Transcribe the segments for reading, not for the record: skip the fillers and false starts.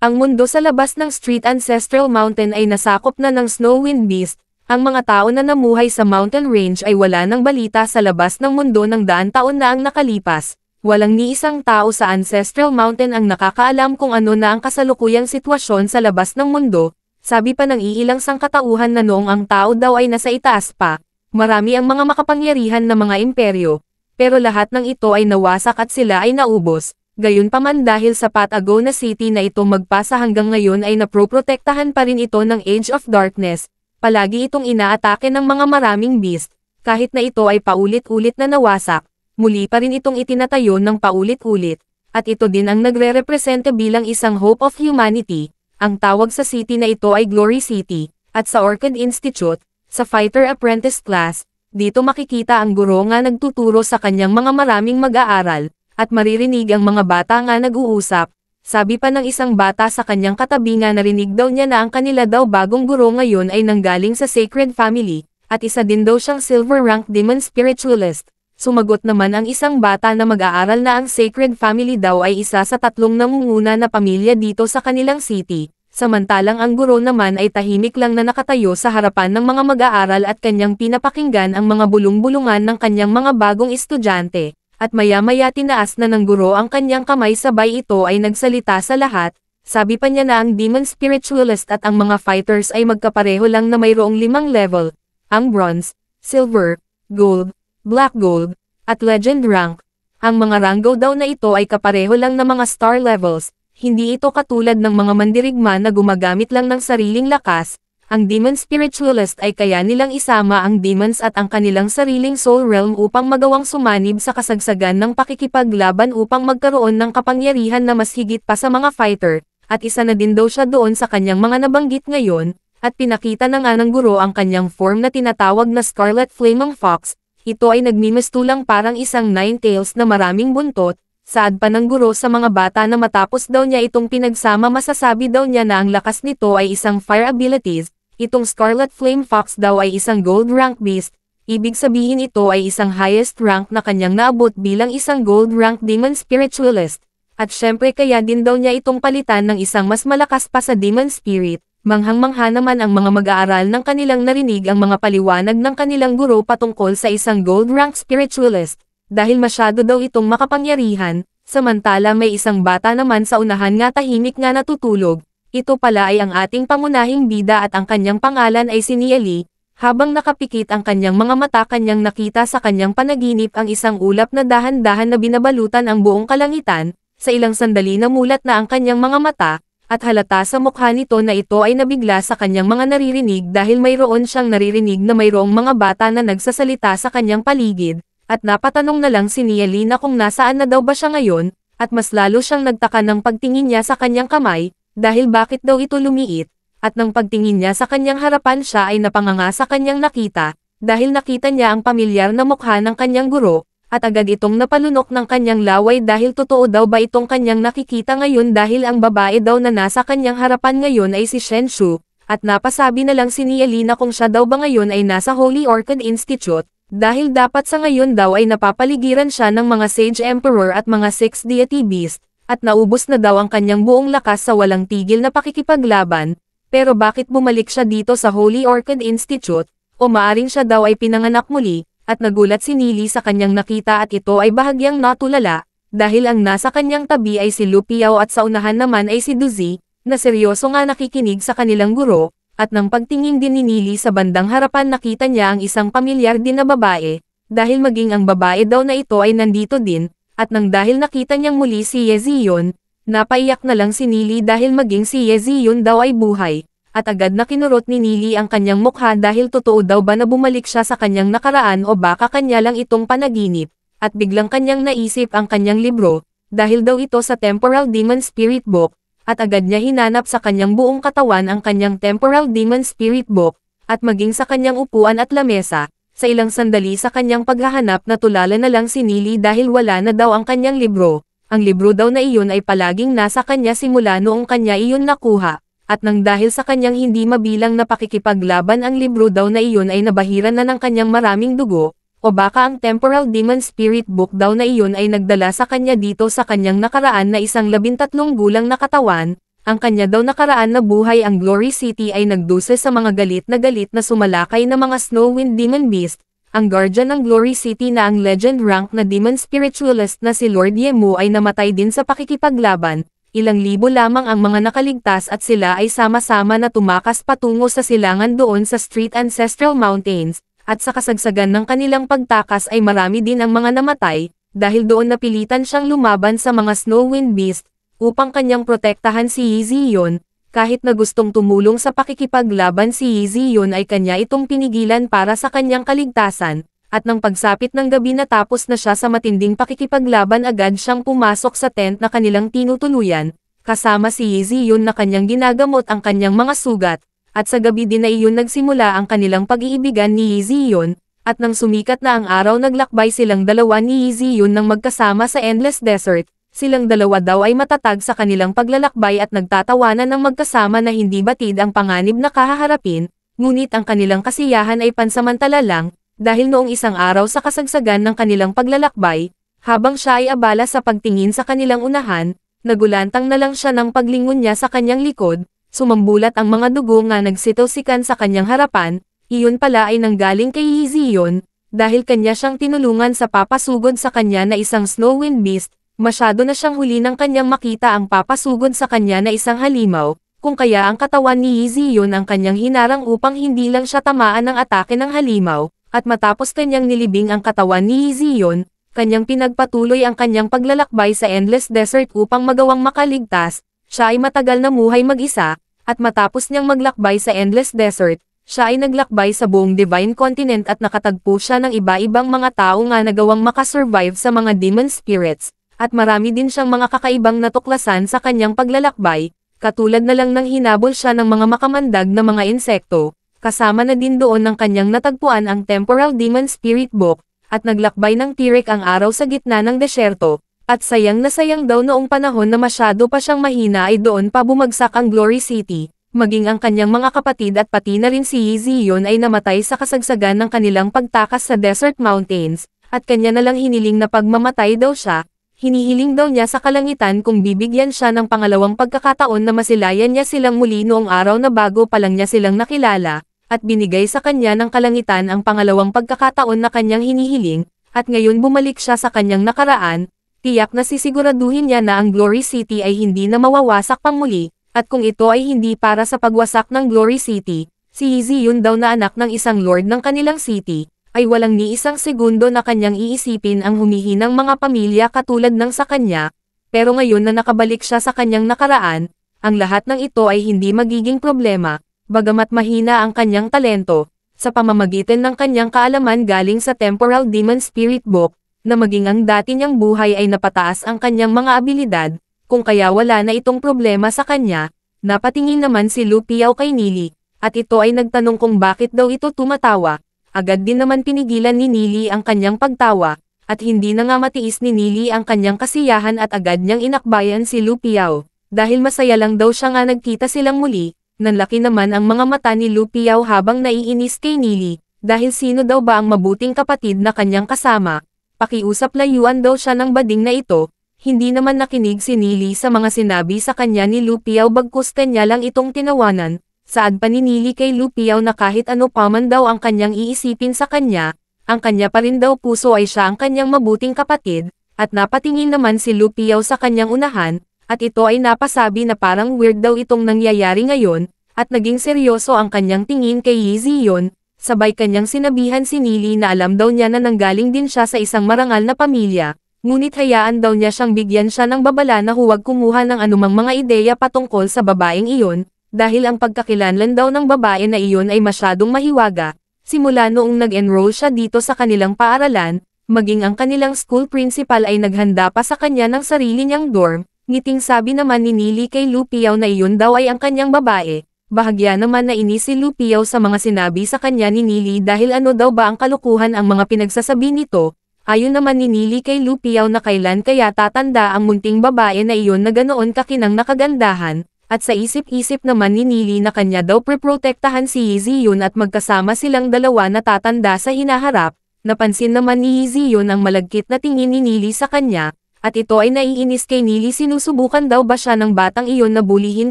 Ang mundo sa labas ng Street Ancestral Mountain ay nasakop na ng Snowwind Beast. Ang mga tao na namuhay sa mountain range ay wala ng balita sa labas ng mundo ng daan taon na ang nakalipas. Walang ni isang tao sa Ancestral Mountain ang nakakaalam kung ano na ang kasalukuyang sitwasyon sa labas ng mundo. Sabi pa ng iilang sangkatauhan na noong ang tao daw ay nasa itaas pa. Marami ang mga makapangyarihan na mga imperyo. Pero lahat ng ito ay nawasak at sila ay naubos. Gayunpaman dahil sa Patagona City na ito magpasa hanggang ngayon ay naproprotektahan pa rin ito ng Age of Darkness. Palagi itong inaatake ng mga maraming beast, kahit na ito ay paulit-ulit na nawasak, muli pa rin itong itinatayo ng paulit-ulit, at ito din ang nagre-representa bilang isang hope of humanity. Ang tawag sa city na ito ay Glory City, at sa Orchid Institute, sa Fighter Apprentice Class, dito makikita ang guro nga nagtuturo sa kanyang mga maraming mag-aaral, at maririnig ang mga bata nga nag-uusap. Sabi pa ng isang bata sa kanyang katabi nga narinig daw niya na ang kanila daw bagong guro ngayon ay nanggaling sa Sacred Family, at isa din daw siyang silver rank demon spiritualist. Sumagot naman ang isang bata na mag-aaral na ang Sacred Family daw ay isa sa 3 namumuna na pamilya dito sa kanilang city, samantalang ang guro naman ay tahimik lang na nakatayo sa harapan ng mga mag-aaral at kanyang pinapakinggan ang mga bulong-bulungan ng kanyang mga bagong estudyante. At maya-maya tinaas na ng guro ang kanyang kamay sabay ito ay nagsalita sa lahat. Sabi pa niya na ang demon spiritualist at ang mga fighters ay magkapareho lang na mayroong 5 level. Ang bronze, silver, gold, black gold, at legend rank. Ang mga ranggo daw na ito ay kapareho lang na mga star levels. Hindi ito katulad ng mga mandirigma na gumagamit lang ng sariling lakas. Ang demon spiritualist ay kaya nilang isama ang demons at ang kanilang sariling soul realm upang magawang sumanib sa kasagsagan ng pakikipaglaban upang magkaroon ng kapangyarihan na mas higit pa sa mga fighter, at isa na din daw siya doon sa kanyang mga nabanggit ngayon, at pinakita na nga ng guro ang kanyang form na tinatawag na Scarlet Flaming Fox. Ito ay nagmimistulang parang isang 9 tails na maraming buntot. Saad pa ng guro sa mga bata na matapos daw niya itong pinagsama masasabi daw niya na ang lakas nito ay isang fire abilities. Itong Scarlet Flame Fox daw ay isang gold rank beast, ibig sabihin ito ay isang highest rank na kanyang naabot bilang isang gold rank demon spiritualist. At syempre kaya din daw niya itong palitan ng isang mas malakas pa sa demon spirit. Manghang-mangha naman ang mga mag-aaral ng kanilang narinig ang mga paliwanag ng kanilang guro patungkol sa isang gold rank spiritualist, dahil masyado daw itong makapangyarihan, samantala may isang bata naman sa unahan nga tahimik nga natutulog. Ito pala ay ang ating pangunahing bida at ang kanyang pangalan ay si Neely. Habang nakapikit ang kanyang mga mata kanyang nakita sa kanyang panaginip ang isang ulap na dahan-dahan na binabalutan ang buong kalangitan, sa ilang sandali namulat na ang kanyang mga mata, at halata sa mukha nito na ito ay nabigla sa kanyang mga naririnig dahil mayroon siyang naririnig na mayroong mga bata na nagsasalita sa kanyang paligid, at napatanong na lang si Neely na kung nasaan na daw ba siya ngayon, at mas lalo siyang nagtaka ng pagtingin niya sa kanyang kamay, dahil bakit daw ito lumiit, at nang pagtingin niya sa kanyang harapan siya ay napanganga sa kanyang nakita, dahil nakita niya ang pamilyar na mukha ng kanyang guro, at agad itong napalunok ng kanyang laway dahil totoo daw ba itong kanyang nakikita ngayon dahil ang babae daw na nasa kanyang harapan ngayon ay si Shen Shu, at napasabi na lang si Neely na kung siya daw ba ngayon ay nasa Holy Orchid Institute, dahil dapat sa ngayon daw ay napapaligiran siya ng mga Sage Emperor at mga 6 Deity Beast, at naubos na daw ang kanyang buong lakas sa walang tigil na pakikipaglaban, pero bakit bumalik siya dito sa Holy Orchid Institute, o maaring siya daw ay pinanganak muli, at nagulat si Neely sa kanyang nakita at ito ay bahagyang natulala, dahil ang nasa kanyang tabi ay si Lu Piao at sa unahan naman ay si Duzi, na seryoso nga nakikinig sa kanilang guro, at nang pagtingin din ni Neely sa bandang harapan nakita niya ang isang pamilyar din na babae, dahil maging ang babae daw na ito ay nandito din. At nang dahil nakita niyang muli si Ye Zion, napaiyak na lang si Neely dahil maging si Ye Zion daw ay buhay, at agad na kinurot ni Neely ang kanyang mukha dahil totoo daw ba na bumalik siya sa kanyang nakaraan o baka kanya lang itong panaginip, at biglang kanyang naisip ang kanyang libro, dahil daw ito sa Temporal Demon Spirit Book, at agad niya hinanap sa kanyang buong katawan ang kanyang Temporal Demon Spirit Book, at maging sa kanyang upuan at lamesa. Sa ilang sandali sa kanyang paghahanap natulala na lang si Neely dahil wala na daw ang kanyang libro. Ang libro daw na iyon ay palaging nasa kanya simula noong kanya iyon nakuha, at nang dahil sa kanyang hindi mabilang na pakikipaglaban ang libro daw na iyon ay nabahiran na ng kanyang maraming dugo, o baka ang Temporal Demon Spirit Book daw na iyon ay nagdala sa kanya dito sa kanyang nakaraan na isang 13 gulang na katawan, ang kanya daw nakaraan na buhay ang Glory City ay nagdusa sa mga galit na sumalakay na mga Snowwind Demon Beast, ang guardian ng Glory City na ang legend rank na demon spiritualist na si Lord Yemu ay namatay din sa pakikipaglaban, ilang libo lamang ang mga nakaligtas at sila ay sama-sama na tumakas patungo sa silangan doon sa Street Ancestral Mountains, at sa kasagsagan ng kanilang pagtakas ay marami din ang mga namatay, dahil doon napilitan siyang lumaban sa mga Snowwind Beast, upang kanyang protektahan si Yi Ziyon, kahit na gustong tumulong sa pakikipaglaban si Yi Ziyon ay kanya itong pinigilan para sa kanyang kaligtasan, at nang pagsapit ng gabi natapos na siya sa matinding pakikipaglaban agad siyang pumasok sa tent na kanilang tinutuluyan, kasama si Yi Ziyon na kanyang ginagamot ang kanyang mga sugat, at sa gabi din na iyon nagsimula ang kanilang pag-iibigan ni Yi Ziyon, at nang sumikat na ang araw naglakbay silang dalawa ni Yi Ziyon nang magkasama sa Endless Desert. Silang dalawa daw ay matatag sa kanilang paglalakbay at nagtatawanan ng magkasama na hindi batid ang panganib na kahaharapin, ngunit ang kanilang kasiyahan ay pansamantala lang, dahil noong isang araw sa kasagsagan ng kanilang paglalakbay, habang siya ay abala sa pagtingin sa kanilang unahan, nagulantang na lang siya ng paglingon niya sa kanyang likod, sumambulat ang mga dugo nga nagsitaw-sikan sa kanyang harapan, iyon pala ay nanggaling kay Yi Ziyon, dahil kanya siyang tinulungan sa papasugod sa kanya na isang Snowwind Beast. Masyado na siyang huli ng kanyang makita ang papasugod sa kanya na isang halimaw, kung kaya ang katawan ni Yi Ziyon ang kanyang hinarang upang hindi lang siya tamaan ng atake ng halimaw, at matapos kanyang nilibing ang katawan ni Yi Ziyon, kanyang pinagpatuloy ang kanyang paglalakbay sa Endless Desert upang magawang makaligtas, siya ay matagal na muhay mag-isa, at matapos niyang maglakbay sa Endless Desert, siya ay naglakbay sa buong Divine Continent at nakatagpo siya ng iba-ibang mga tao nga nagawang makasurvive sa mga demon spirits. At marami din siyang mga kakaibang natuklasan sa kanyang paglalakbay, katulad na lang ng hinabol siya ng mga makamandag na mga insekto, kasama na din doon ng kanyang natagpuan ang Temporal Demon Spirit Book, at naglakbay ng tirik ang araw sa gitna ng desyerto, at sayang na sayang daw noong panahon na masyado pa siyang mahina ay doon pa bumagsak ang Glory City, maging ang kanyang mga kapatid at pati na rin si Yi Ziyon ay namatay sa kasagsagan ng kanilang pagtakas sa Desert Mountains, at kanya na lang hiniling na pagmamatay daw siya. Hinihiling daw niya sa kalangitan kung bibigyan siya ng pangalawang pagkakataon na masilayan niya silang muli noong araw na bago pa lang niya silang nakilala, at binigay sa kanya ng kalangitan ang pangalawang pagkakataon na kanyang hinihiling, at ngayon bumalik siya sa kanyang nakaraan, tiyak na sisiguraduhin niya na ang Glory City ay hindi na mawawasak pang muli, at kung ito ay hindi para sa pagwasak ng Glory City, si Yi Ziyon daw na anak ng isang lord ng kanilang city, ay walang ni isang segundo na kanyang iisipin ang humihinang mga pamilya katulad ng sa kanya, pero ngayon na nakabalik siya sa kanyang nakaraan, ang lahat ng ito ay hindi magiging problema, bagamat mahina ang kanyang talento, sa pamamagitan ng kanyang kaalaman galing sa Temporal Demon Spirit Book, na maging ang dati niyang buhay ay napataas ang kanyang mga abilidad, kung kaya wala na itong problema sa kanya, napatingin naman si Lu Piao kay Nili, at ito ay nagtanong kung bakit daw ito tumatawa. Agad din naman pinigilan ni Nili ang kanyang pagtawa, at hindi na nga matiis ni Nili ang kanyang kasiyahan at agad niyang inakbayan si Lu Piao, dahil masaya lang daw siya nga nagkita silang muli, nanlaki naman ang mga mata ni Lu Piao habang naiinis kay Nili, dahil sino daw ba ang mabuting kapatid na kanyang kasama, pakiusap layuan daw siya ng bading na ito, hindi naman nakinig si Nili sa mga sinabi sa kanya ni Lu Piao bagkus kanya lang itong tinawanan. Saad pa ni Nili kay Lu Piao na kahit ano pa man daw ang kanyang iisipin sa kanya, ang kanya pa rin daw puso ay siya ang kanyang mabuting kapatid, at napatingin naman si Lu Piao sa kanyang unahan, at ito ay napasabi na parang weird daw itong nangyayari ngayon, at naging seryoso ang kanyang tingin kay Yi Ziyon, sabay kanyang sinabihan si Nili na alam daw niya na nanggaling din siya sa isang marangal na pamilya, ngunit hayaan daw niya siyang bigyan siya ng babala na huwag kumuha ng anumang mga ideya patungkol sa babaeng iyon, dahil ang pagkakilanlan daw ng babae na iyon ay masyadong mahiwaga, simula noong nag-enroll siya dito sa kanilang paaralan, maging ang kanilang school principal ay naghanda pa sa kanya ng sarili niyang dorm, ngiting sabi naman ni Nili kay Lu Piao na iyon daw ay ang kanyang babae, bahagya naman na inis si Lu Piao sa mga sinabi sa kanya ni Nili dahil ano daw ba ang kalukuhan ang mga pinagsasabi nito, ayon naman ni Nili kay Lu Piao na kailan kaya tatanda ang munting babae na iyon na ganoon kakinang nakagandahan. At sa isip-isip naman ni Nili na kanya daw preprotektahan si Yi Ziyon at magkasama silang dalawa na tatanda sa hinaharap, napansin naman ni Yi Ziyon ang malagkit na tingin ni Nili sa kanya, at ito ay naiinis kay Nili. Sinusubukan daw ba siya ng batang iyon na bulihin?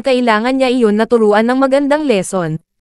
Kailangan niya iyon na turuan ng magandang lesson.